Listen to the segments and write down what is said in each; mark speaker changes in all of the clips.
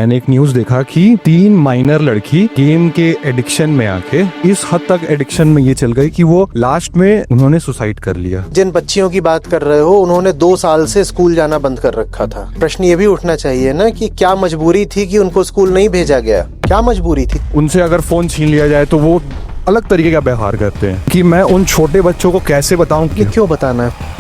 Speaker 1: मैंने एक न्यूज देखा कि 3 माइनर लड़की गेम के एडिक्शन में आके इस हद तक एडिक्शन में ये चल गई कि वो लास्ट में उन्होंने सुसाइड कर लिया।
Speaker 2: जिन बच्चियों की बात कर रहे हो उन्होंने 2 साल से स्कूल जाना बंद कर रखा था। प्रश्न ये भी उठना चाहिए ना कि क्या मजबूरी थी कि उनको स्कूल नहीं भेजा गया? क्या मजबूरी थी?
Speaker 1: उनसे अगर फोन छीन लिया जाए तो वो अलग तरीके का व्यवहार करते हैं कि मैं उन छोटे बच्चों को कैसे बताऊं कि
Speaker 2: क्यों बताना है?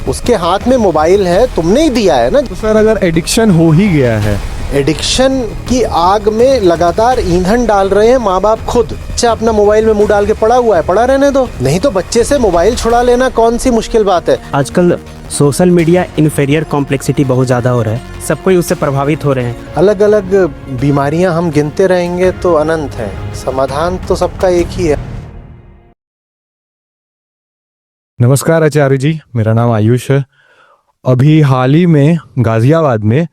Speaker 2: उसके हाथ में मोबाइल है, तुमने ही दिया है ना।
Speaker 1: तो सर अगर एडिक्शन हो ही गया है,
Speaker 2: एडिक्शन की आग में लगातार ईंधन डाल रहे हैं माँ बाप खुद। बच्चा अपना मोबाइल में मुंह डाल के पड़ा हुआ है, पड़ा रहने दो। नहीं तो बच्चे से मोबाइल छुड़ा लेना कौन सी मुश्किल बात है।
Speaker 3: आजकल सोशल मीडिया इन्फीरियर कॉम्प्लेक्सिटी बहुत ज़्यादा हो रहा है, सब कोई उससे प्रभावित हो रहे हैं।
Speaker 2: अलग अलग बीमारियां हम गिनते रहेंगे तो अनंत है, समाधान तो सबका एक ही है।
Speaker 1: नमस्कार आचार्य जी, मेरा नाम आयुष है। अभी हाल ही में गाजियाबाद में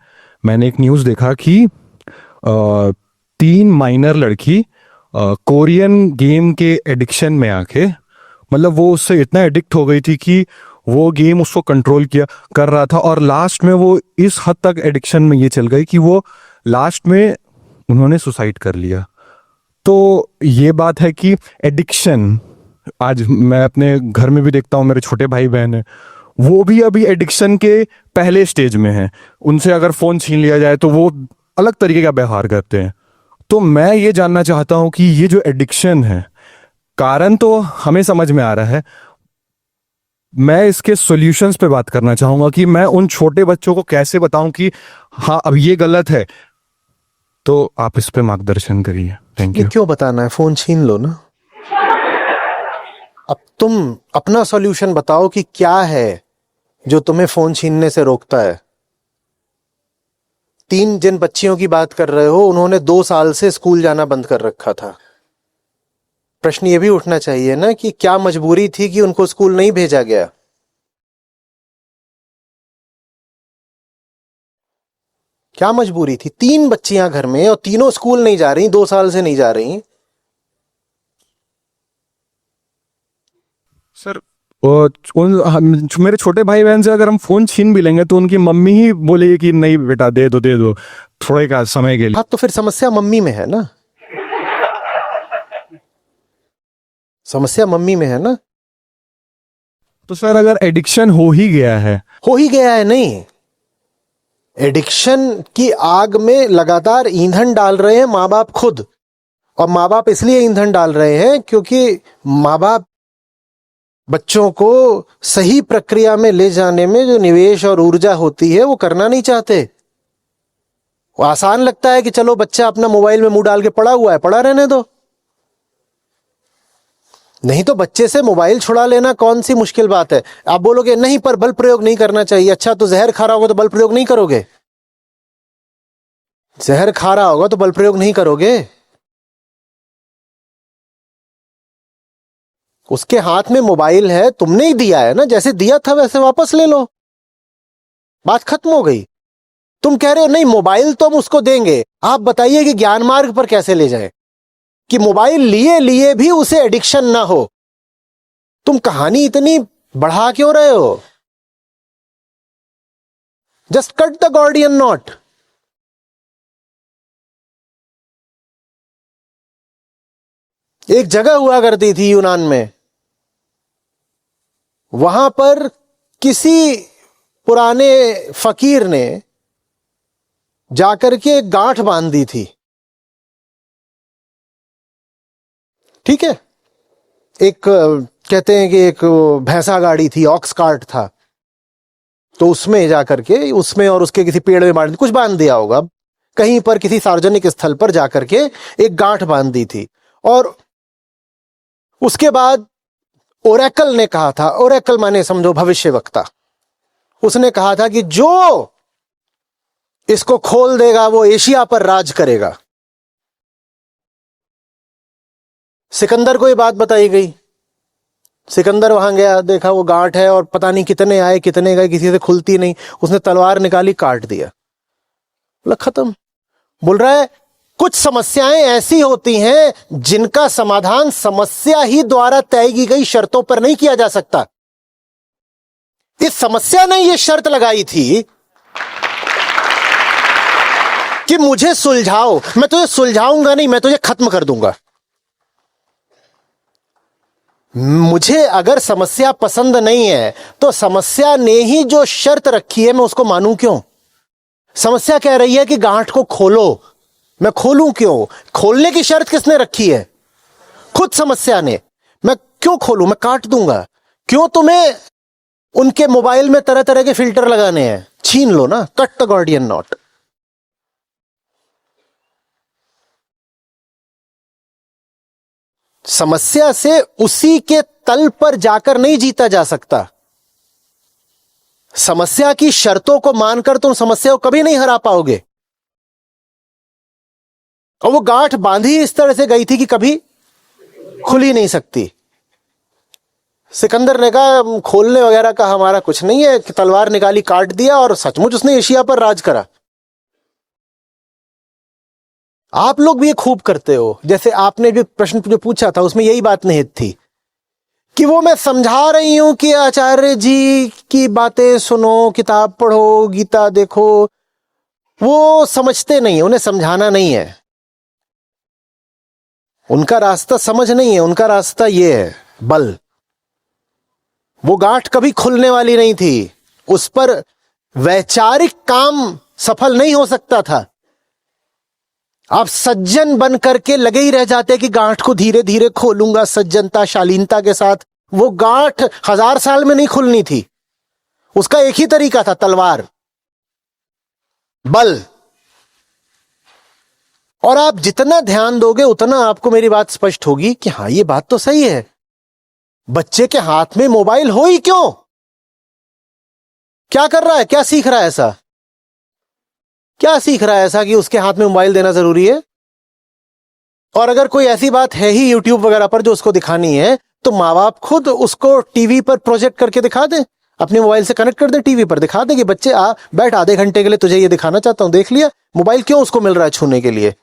Speaker 1: मैंने एक न्यूज़ देखा कि 3 माइनर लड़की कोरियन गेम के एडिक्शन में आके, मतलब वो उससे इतना एडिक्ट हो गई थी कि वो गेम उसको कंट्रोल कर रहा था और लास्ट में वो इस हद तक एडिक्शन में ये चल गई कि वो लास्ट में उन्होंने सुसाइड कर लिया। तो ये बात है कि एडिक्शन, आज मैं अपने घर में भी देखता हूँ, मेरे छोटे भाई बहन हैं, वो भी अभी एडिक्शन के पहले स्टेज में हैं। उनसे अगर फ़ोन छीन लिया जाए तो वो अलग तरीके का व्यवहार करते हैं। तो मैं ये जानना चाहता हूँ कि ये जो एडिक्शन है, कारण तो हमें समझ में आ रहा है, मैं इसके सॉल्यूशंस पे बात करना चाहूँगा कि मैं उन छोटे बच्चों को कैसे बताऊं कि हाँ अब ये गलत है। तो आप इस पे मार्गदर्शन करिए। थैंक
Speaker 2: ये
Speaker 1: यू।
Speaker 2: क्यों बताना है? फोन छीन लो ना। अब तुम अपना सॉल्यूशन बताओ कि क्या है जो तुम्हें फोन छीनने से रोकता है। 3 जिन बच्चियों की बात कर रहे हो उन्होंने 2 साल से स्कूल जाना बंद कर रखा था। प्रश्न ये भी उठना चाहिए ना कि क्या मजबूरी थी कि उनको स्कूल नहीं भेजा गया? क्या मजबूरी थी? 3 बच्चियां घर में और तीनों स्कूल नहीं जा रही, 2 साल से नहीं जा रही।
Speaker 1: सर मेरे छोटे भाई बहन से अगर हम फोन छीन भी लेंगे तो उनकी मम्मी ही बोलेगी कि नहीं बेटा दे दो थोड़े का समय के लिए।
Speaker 2: हाँ, तो फिर समस्या मम्मी में है ना। समस्या मम्मी में है ना।
Speaker 1: तो सर अगर एडिक्शन हो ही गया है,
Speaker 2: नहीं, एडिक्शन की आग में लगातार ईंधन डाल रहे हैं माँ बाप खुद। और माँ बाप इसलिए ईंधन डाल रहे हैं क्योंकि माँ बाप बच्चों को सही प्रक्रिया में ले जाने में जो निवेश और ऊर्जा होती है वो करना नहीं चाहते। वो आसान लगता है कि चलो बच्चा अपना मोबाइल में मुंह डाल के पड़ा हुआ है, पड़ा रहने दो। नहीं तो बच्चे से मोबाइल छुड़ा लेना कौन सी मुश्किल बात है। आप बोलोगे नहीं पर बल प्रयोग नहीं करना चाहिए। अच्छा, तो जहर खा रहा होगा तो बल प्रयोग नहीं करोगे? जहर खा रहा होगा तो बल प्रयोग नहीं करोगे? उसके हाथ में मोबाइल है, तुमने ही दिया है ना। जैसे दिया था वैसे वापस ले लो, बात खत्म हो गई। तुम कह रहे हो नहीं मोबाइल तो हम उसको देंगे। आप बताइए कि ज्ञान मार्ग पर कैसे ले जाए कि मोबाइल लिए लिए भी उसे एडिक्शन ना हो। तुम कहानी इतनी बढ़ा क्यों रहे हो? Just cut the Gordian not. एक जगह हुआ करती थी यूनान में, वहां पर किसी पुराने फकीर ने जाकर के एक गांठ बांध दी थी। ठीक है, एक कहते हैं कि एक भैंसा गाड़ी थी, ऑक्स कार्ट था, तो उसमें जाकर के उसमें और उसके किसी पेड़ में बांध कुछ बांध दिया होगा। कहीं पर किसी सार्वजनिक स्थल पर जाकर के एक गांठ बांध दी थी। और उसके बाद ओरेकल ने कहा था, ओरेकल माने समझो भविष्यवक्ता, उसने कहा था कि जो इसको खोल देगा वो एशिया पर राज करेगा। सिकंदर को ये बात बताई गई। सिकंदर वहां गया, देखा वो गांठ है और पता नहीं कितने आए कितने गए, किसी से खुलती नहीं। उसने तलवार निकाली, काट दिया, बोला खत्म। बोल रहा है कुछ समस्याएं ऐसी होती हैं जिनका समाधान समस्या ही द्वारा तय की गई शर्तों पर नहीं किया जा सकता। इस समस्या ने यह शर्त लगाई थी कि मुझे सुलझाओ, मैं तुझे सुलझाऊंगा नहीं, मैं तुझे खत्म कर दूंगा। मुझे अगर समस्या पसंद नहीं है तो समस्या ने ही जो शर्त रखी है मैं उसको मानूं क्यों? समस्या कह रही है कि गांठ को खोलो, मैं खोलूं क्यों? खोलने की शर्त किसने रखी है? खुद समस्या ने। मैं क्यों खोलूं? मैं काट दूंगा। क्यों तुम्हें उनके मोबाइल में तरह तरह के फिल्टर लगाने हैं? छीन लो ना, कट द गॉर्डियन नॉट। समस्या से उसी के तल पर जाकर नहीं जीता जा सकता। समस्या की शर्तों को मानकर तुम समस्या को कभी नहीं हरा पाओगे। और वो गांठ बांधी इस तरह से गई थी कि कभी खुल ही नहीं सकती। सिकंदर ने कहा खोलने वगैरह का हमारा कुछ नहीं है, कि तलवार निकाली, काट दिया, और सचमुच उसने एशिया पर राज करा। आप लोग भी ये खूब करते हो। जैसे आपने भी प्रश्न जो पूछा था उसमें यही बात निहित थी कि वो मैं समझा रही हूं कि आचार्य जी की बातें सुनो, किताब पढ़ो, गीता देखो। वो समझते नहीं है, उन्हें समझाना नहीं है। उनका रास्ता समझ नहीं है, उनका रास्ता ये है बल। वो गांठ कभी खुलने वाली नहीं थी, उस पर वैचारिक काम सफल नहीं हो सकता था। आप सज्जन बन करके लगे ही रह जाते कि गांठ को धीरे धीरे खोलूंगा सज्जनता शालीनता के साथ। वो गांठ 1000 साल में नहीं खुलनी थी। उसका एक ही तरीका था, तलवार, बल। और आप जितना ध्यान दोगे उतना आपको मेरी बात स्पष्ट होगी कि हां ये बात तो सही है। बच्चे के हाथ में मोबाइल हो ही क्यों? क्या कर रहा है? क्या सीख रहा है ऐसा? क्या सीख रहा है ऐसा कि उसके हाथ में मोबाइल देना जरूरी है? और अगर कोई ऐसी बात है ही यूट्यूब वगैरह पर जो उसको दिखानी है, तो माँ बाप खुद उसको टीवी पर प्रोजेक्ट करके दिखा दें, अपने मोबाइल से कनेक्ट कर दे, टीवी पर दिखा दे कि बच्चे आ बैठ, आधे घंटे के लिए तुझे ये दिखाना चाहता हूं, देख लिया। मोबाइल क्यों उसको मिल रहा है छूने के लिए?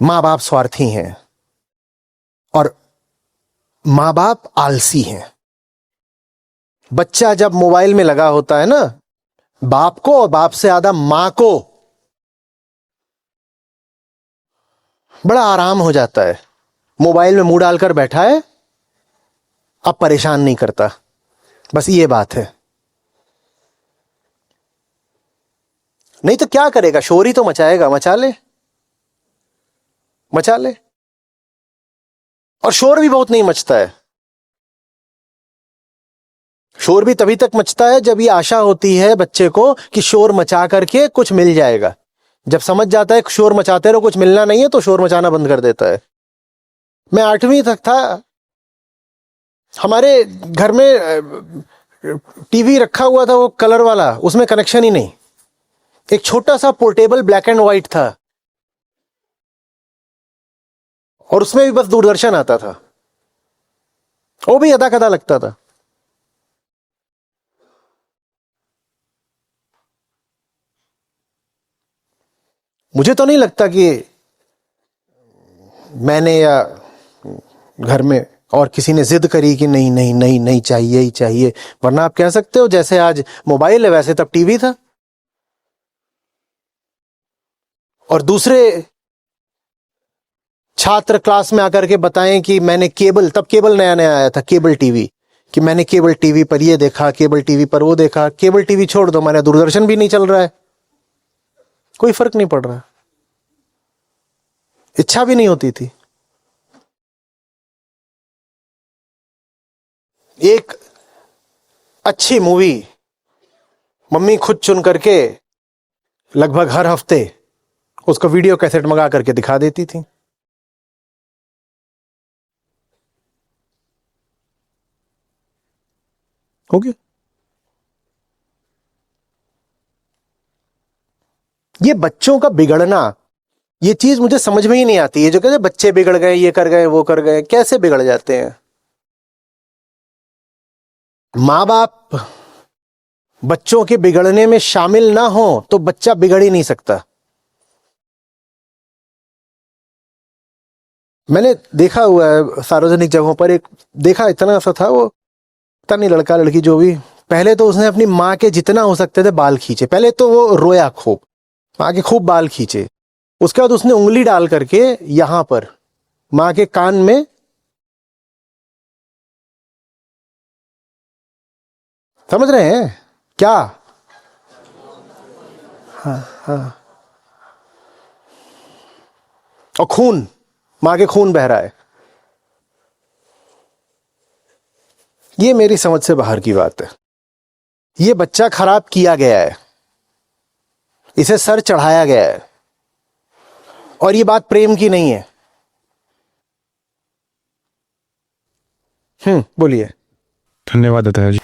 Speaker 2: माँ बाप स्वार्थी हैं और माँ बाप आलसी हैं। बच्चा जब मोबाइल में लगा होता है ना, बाप को और बाप से ज्यादा मां को बड़ा आराम हो जाता है। मोबाइल में मुंह डालकर बैठा है, अब परेशान नहीं करता। बस ये बात है। नहीं तो क्या करेगा? शोर ही तो मचाएगा। मचा ले, मचा ले। और शोर भी बहुत नहीं मचता है। शोर भी तभी तक मचता है जब ये आशा होती है बच्चे को कि शोर मचा करके कुछ मिल जाएगा। जब समझ जाता है शोर मचाते रहो कुछ मिलना नहीं है, तो शोर मचाना बंद कर देता है। मैं 8वीं तक था, हमारे घर में टीवी रखा हुआ था, वो कलर वाला, उसमें कनेक्शन ही नहीं। एक छोटा सा पोर्टेबल ब्लैक एंड व्हाइट था, और उसमें भी बस दूरदर्शन आता था, वो भी अदा कदा लगता था। मुझे तो नहीं लगता कि मैंने या घर में और किसी ने जिद करी कि नहीं नहीं नहीं नहीं चाहिए ही चाहिए। वरना आप कह सकते हो जैसे आज मोबाइल है वैसे तब टीवी था। और दूसरे छात्र क्लास में आकर के बताएं कि मैंने केबल, तब केबल नया नया आया था, केबल टीवी, कि मैंने केबल टीवी पर ये देखा, केबल टीवी पर वो देखा। केबल टीवी छोड़ दो, मैंने दूरदर्शन भी नहीं चल रहा है, कोई फर्क नहीं पड़ रहा। इच्छा भी नहीं होती थी। एक अच्छी मूवी मम्मी खुद चुन करके लगभग हर हफ्ते उसका वीडियो कैसेट मंगा करके दिखा देती थी। हो गया। ये बच्चों का बिगड़ना, ये चीज मुझे समझ में ही नहीं आती है। जो कहते हैं बच्चे बिगड़ गए, ये कर गए, वो कर गए, कैसे बिगड़ जाते हैं? मां बाप बच्चों के बिगड़ने में शामिल ना हो तो बच्चा बिगड़ ही नहीं सकता। मैंने देखा हुआ है सार्वजनिक जगहों पर, एक देखा इतना सा था, वो पता नहीं लड़का लड़की जो भी पहले तो उसने अपनी माँ के जितना हो सकते थे बाल खींचे, पहले तो वो रोया खूब, माँ के खूब बाल खींचे। उसके बाद उसने उंगली डाल करके यहां पर माँ के कान में, समझ रहे हैं क्या? हाँ। और खून, माँ के खून बह रहा है। ये मेरी समझ से बाहर की बात है। ये बच्चा खराब किया गया है, इसे सर चढ़ाया गया है, और ये बात प्रेम की नहीं है। बोलिए।
Speaker 1: धन्यवाद अतः जी।